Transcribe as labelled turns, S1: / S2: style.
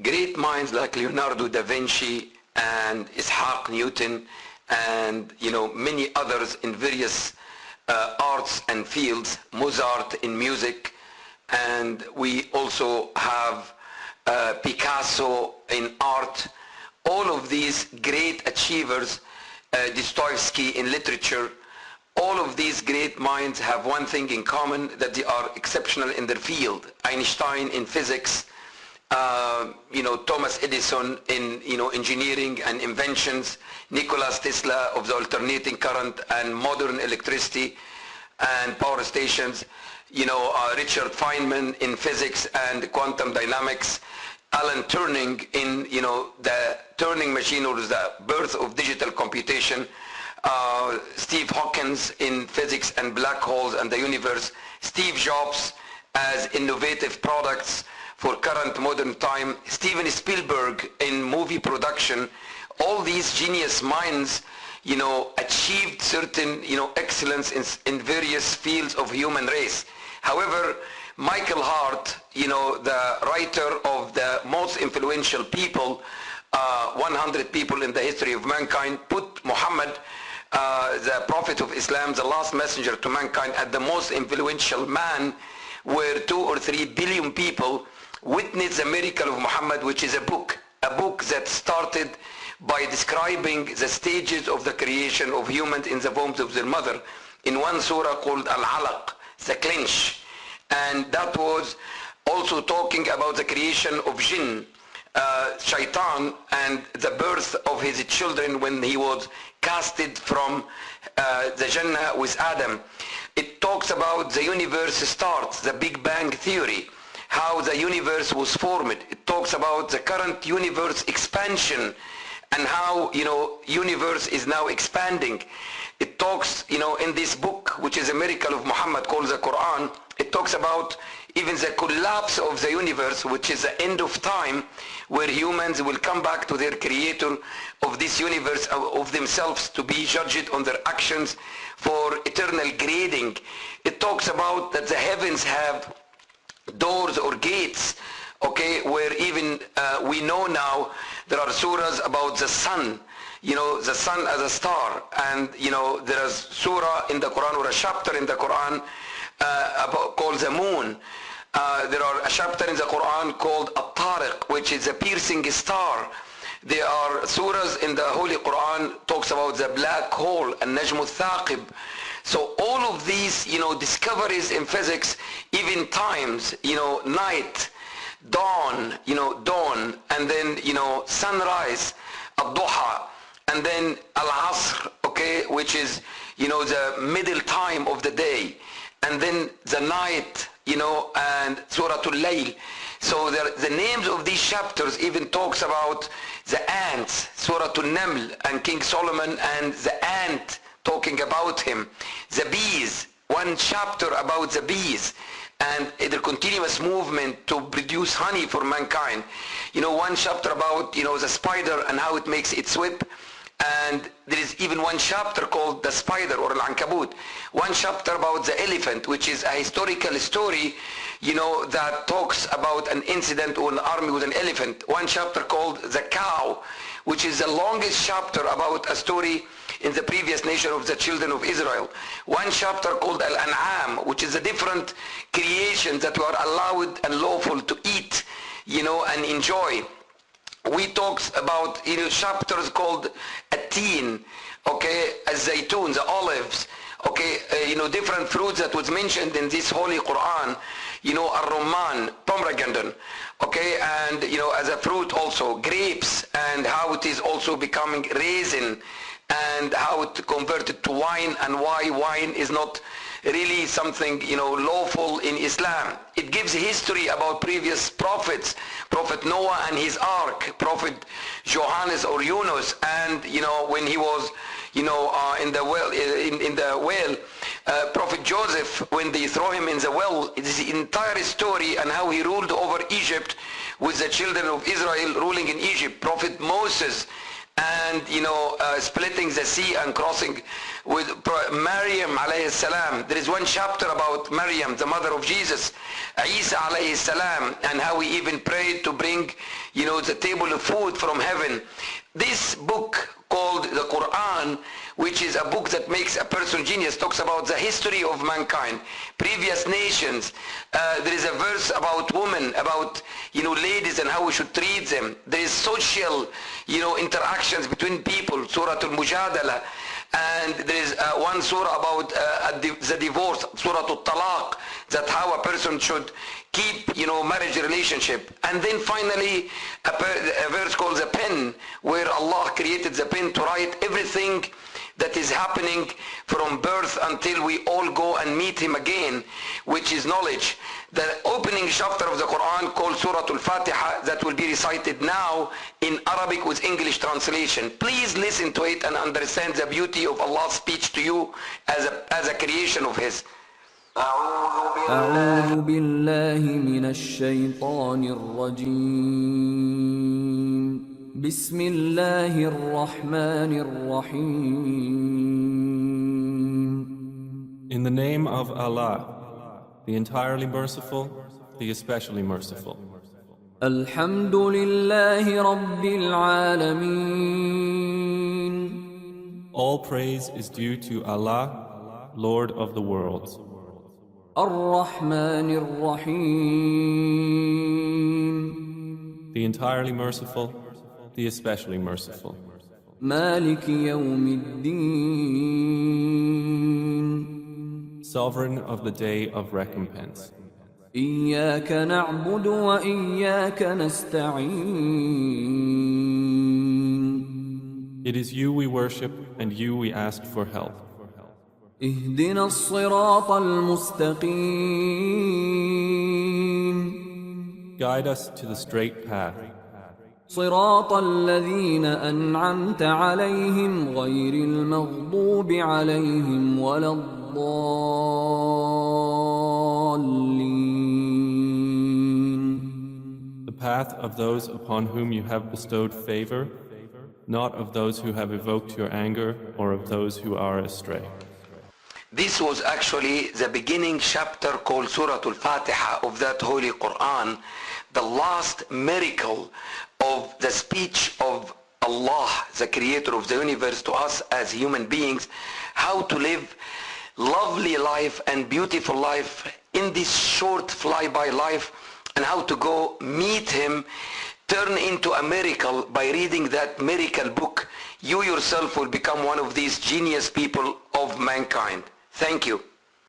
S1: great minds like Leonardo da Vinci and Isaac Newton and many others in various arts and fields, Mozart in music, and we also have Picasso in art. All of these great achievers, Dostoevsky in literature, all of these great minds have one thing in common, that they are exceptional in their field. Einstein in physics, Thomas Edison in engineering and inventions, Nikola Tesla of the alternating current and modern electricity and power stations, Richard Feynman in physics and quantum dynamics, Alan Turing in the Turing machine, or the birth of digital computation, Steve Hawkins in physics and black holes and the universe, Steve Jobs as innovative products for current modern time, Steven Spielberg in movie production. All these genius minds achieved certain excellence in various fields of human race. However, Michael Hart, the writer of the most influential people, 100 people in the history of mankind, put Muhammad, the Prophet of Islam, the last messenger to mankind, as the most influential man, where 2 or 3 billion people witnessed the miracle of Muhammad, which is a book that started by describing the stages of the creation of humans in the wombs of their mother in one surah called Al-Alaq, the clinch. And that was also talking about the creation of jinn, shaitan, and the birth of his children when he was casted from the Jannah with Adam. It talks about the universe starts, the Big Bang Theory, how the universe was formed. It talks about the current universe expansion and how universe is now expanding. It talks in this book, which is a miracle of Muhammad called the Quran, it talks about even the collapse of the universe, which is the end of time, where humans will come back to their creator of this universe, of themselves, to be judged on their actions for eternal grading. It talks about that the heavens have doors or gates, where even we know now there are surahs about the sun, the sun as a star, and there is surah in the Quran or a chapter in the Quran called the moon. There are a chapter in the Quran called At-Tariq, which is a piercing star. There are surahs in the Holy Quran talks about the black hole and Najm al-Thaqib. So all of these, discoveries in physics, even times, night, dawn, dawn, and then, sunrise, ad-duha, and then al-asr, which is, the middle time of the day, and then the night, and Suratul Layl. So the names of these chapters even talks about the ants, Suratul Naml, and King Solomon and the ant talking about him. The bees, one chapter about the bees and the continuous movement to produce honey for mankind. One chapter about, the spider and how it makes its web. And there is even one chapter called the spider or Al-Ankabut. One chapter about the elephant, which is a historical story, that talks about an incident or an army with an elephant. One chapter called the cow, which is the longest chapter about a story in the previous nation of the children of Israel. One chapter called Al-An'am, which is a different creation that we are allowed and lawful to eat, and enjoy. We talked about chapters called At-Tin, Al-Zaytun, the olives, different fruits that was mentioned in this Holy Quran, Ar-Rumman, pomegranate, and as a fruit also, grapes, and how it is also becoming raisin, and how it converted to wine, and why wine is not really something lawful in Islam. It gives history about previous prophets, Prophet Noah and his ark, Prophet Johannes or Yunus, and when he was in the well, Prophet Joseph, when they throw him in the well. It is the entire story and how he ruled over Egypt with the children of Israel ruling in Egypt. Prophet Moses, and splitting the sea and crossing with Maryam alayhi salam. There is one chapter about Maryam, the mother of Jesus, Isa alayhi salam, and how he even prayed to bring, the table of food from heaven. This book called the Quran, which is a book that makes a person genius, talks about the history of mankind, previous nations. There is a verse about women, about ladies and how we should treat them. There is social interactions between people, Surah Al-Mujadala, and there is one surah about the divorce, Surah Al-Talaq, that how a person should keep marriage relationship. And then finally a verse called the pen, where Allah created the pen to write everything that is happening from birth until we all go and meet him again, which is knowledge. The opening chapter of the Quran called Surah Al-Fatiha, that will be recited now in Arabic with English translation. Please listen to it and understand the beauty of Allah's speech to you as a creation of His.
S2: أعوذ بالله من الشيطان الرجيم بسم الله الرحمن الرحيم.
S3: In the name of Allah, the entirely merciful, the especially merciful.
S2: الحمد لله رب العالمين.
S3: All praise is due to Allah, Lord of the worlds.
S2: الرحمن الرحيم.
S3: The entirely merciful, the especially merciful.
S2: مالك يوم الدين.
S3: Sovereign of the day of recompense.
S2: إياك نعبد وإياك نستعين.
S3: It is you we worship and you we ask for help.
S2: اهدنا الصراط المستقيم.
S3: Guide us to the straight path.
S2: صراط الذين أنعمت عليهم غير المغضوب عليهم ولا الضالين.
S3: The path of those upon whom you have bestowed favor, not of those who have evoked your anger or of those who are astray.
S1: This was actually the beginning chapter called Surah Al-Fatiha of that Holy Quran, the last miracle of the speech of Allah, the creator of the universe, to us as human beings, how to live lovely life and beautiful life in this short fly-by life, and how to go meet Him, turn into a miracle by reading that miracle book. You yourself will become one of these genius people of mankind. Thank you.